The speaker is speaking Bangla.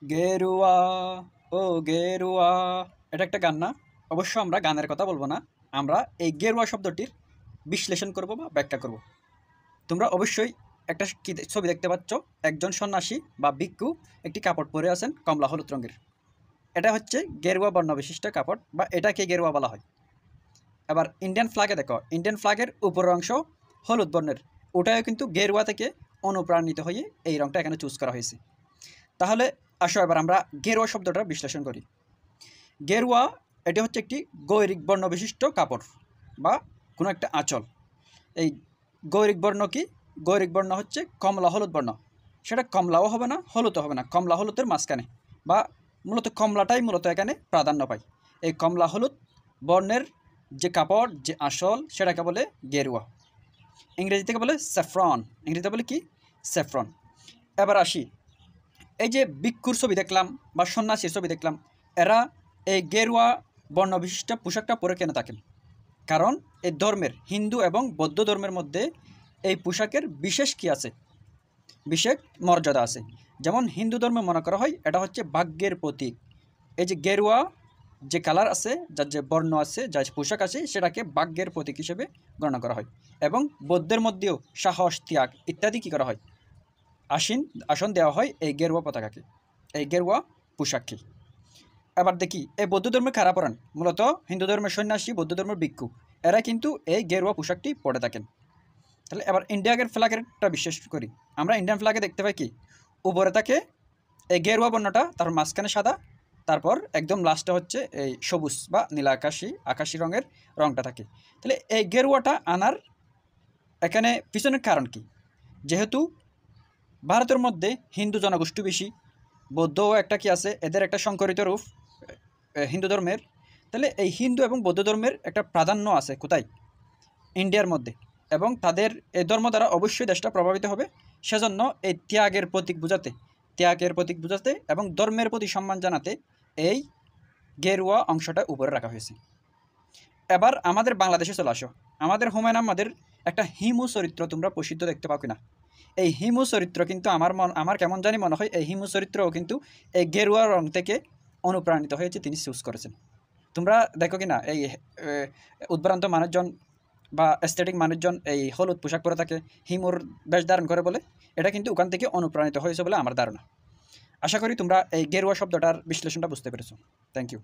গেরুয়া ও গেরুয়া, এটা একটা গান না? অবশ্য আমরা গানের কথা বলবো না, আমরা এই গেরুয়া শব্দটির বিশ্লেষণ করব বা ব্যাখ্যা করব। তোমরা অবশ্যই একটা ছবি দেখতে পাচ্ছ, একজন সন্ন্যাসী বা ভিক্ষু একটি কাপড় পরে আছেন কমলা হলুদ রঙের। এটা হচ্ছে গেরুয়া বর্ণ বিশিষ্ট কাপড়, বা এটাকে গেরুয়া বলা হয়। এবার ইন্ডিয়ান ফ্ল্যাগে দেখো, ইন্ডিয়ান ফ্ল্যাগের উপরের অংশ হলুদ বর্ণের, ওটাও কিন্তু গেরুয়া থেকে অনুপ্রাণিত হয়ে এই রঙটা এখানে চুজ করা হয়েছে। তাহলে আসো এবার আমরা গেরুয়া শব্দটা বিশ্লেষণ করি। গেরুয়া এটি হচ্ছে একটি গৈরিক বর্ণ বিশিষ্ট কাপড় বা কোনো একটা আঁচল। এই গৈরিক বর্ণ কি? গৈরিক বর্ণ হচ্ছে কমলা হলুদ বর্ণ। সেটা কমলাও হবে না, হলুদও হবে না, কমলা হলুদের মাঝখানে, বা মূলত কমলাটাই মূলত এখানে প্রাধান্য পায়। এই কমলা হলুদ বর্ণের যে কাপড়, যে আঁচল, সেটাকে বলে গেরুয়া। ইংরেজি থেকে বলে স্যাফরন, ইংরেজিতে বলে কি? স্যাফরন। এবার আসি, এই যে ভিক্ষুর ছবি দেখলাম বা সন্ন্যাসীর ছবি দেখলাম, এরা এই গেরুয়া বর্ণবিশিষ্ট পোশাকটা পরে কেন থাকেন? কারণ এই ধর্মের, হিন্দু এবং বৌদ্ধ ধর্মের মধ্যে এই পোশাকের বিশেষ কী আছে, বিশেষ মর্যাদা আছে। যেমন হিন্দু ধর্মে মনে করা হয় এটা হচ্ছে ভাগ্যের প্রতীক। এই যে গেরুয়া যে কালার আছে, যার যে বর্ণ আছে, যার পোশাক আছে, সেটাকে ভাগ্যের প্রতীক হিসেবে গণনা করা হয়। এবং বৌদ্ধের মধ্যেও সাহস, ত্যাগ ইত্যাদি কী করা হয়, আসন দেওয়া হয় এই গেরুয়া পতাকাকে, এই গেরুয়া পোশাককে। এবার দেখি এই বৌদ্ধ ধর্মে কারা পড়েন। মূলত হিন্দু ধর্মের সন্ন্যাসী, বৌদ্ধ ধর্মের ভিক্ষু, এরা কিন্তু এই গেরুয়া পোশাকটি পরে থাকেন। তাহলে এবার ইন্ডিয়ার ফ্ল্যাগেরটা বিশ্বাস করি। আমরা ইন্ডিয়ান ফ্ল্যাগে দেখতে পাই কি, উপরে থাকে এই গেরুয়া বর্ণটা, তার মাঝখানে সাদা, তারপর একদম লাস্টে হচ্ছে এই সবুজ বা নীলা আকাশি রঙের রঙটা থাকে। তাহলে এই গেরুয়াটা আনার এখানে পিছনের কারণ কি? যেহেতু ভারতের মধ্যে হিন্দু জনগোষ্ঠী বেশি, বৌদ্ধও একটা কি আছে, এদের একটা সংকরিত রূপ হিন্দু ধর্মের। তাহলে এই হিন্দু এবং বৌদ্ধ ধর্মের একটা প্রাধান্য আছে কোথায়? ইন্ডিয়ার মধ্যে। এবং তাদের এই ধর্ম দ্বারা অবশ্যই দেশটা প্রভাবিত হবে। সেজন্য এই ত্যাগের প্রতীক বোঝাতে এবং ধর্মের প্রতি সম্মান জানাতে এই গেরুয়া অংশটা উপরে রাখা হয়েছে। এবার আমাদের বাংলাদেশে চলে আসো। আমাদের হুমায়ুন আহমেদের একটা হিমু চরিত্র তোমরা প্রসিদ্ধ দেখতে পাও কিনা? এই হিমু চরিত্র কিন্তু আমার কেমন জানি মনে হয় এই হিমু চরিত্রও কিন্তু এই গেরুয়া রং থেকে অনুপ্রাণিত হয়েছে, তিনি চুজ করেছেন। তোমরা দেখো কিনা এই উদ্ভ্রান্ত মানুষজন বা এস্থেটিক মানুষজন এই হলুদ পোশাক পরে থাকে, হিমুর বেশ ধারণ করে বলে, এটা কিন্তু ওখান থেকে অনুপ্রাণিত হয়েছে বলে আমার ধারণা। আশা করি তোমরা এই গেরুয়া শব্দটার বিশ্লেষণটা বুঝতে পেরেছো। Thank you.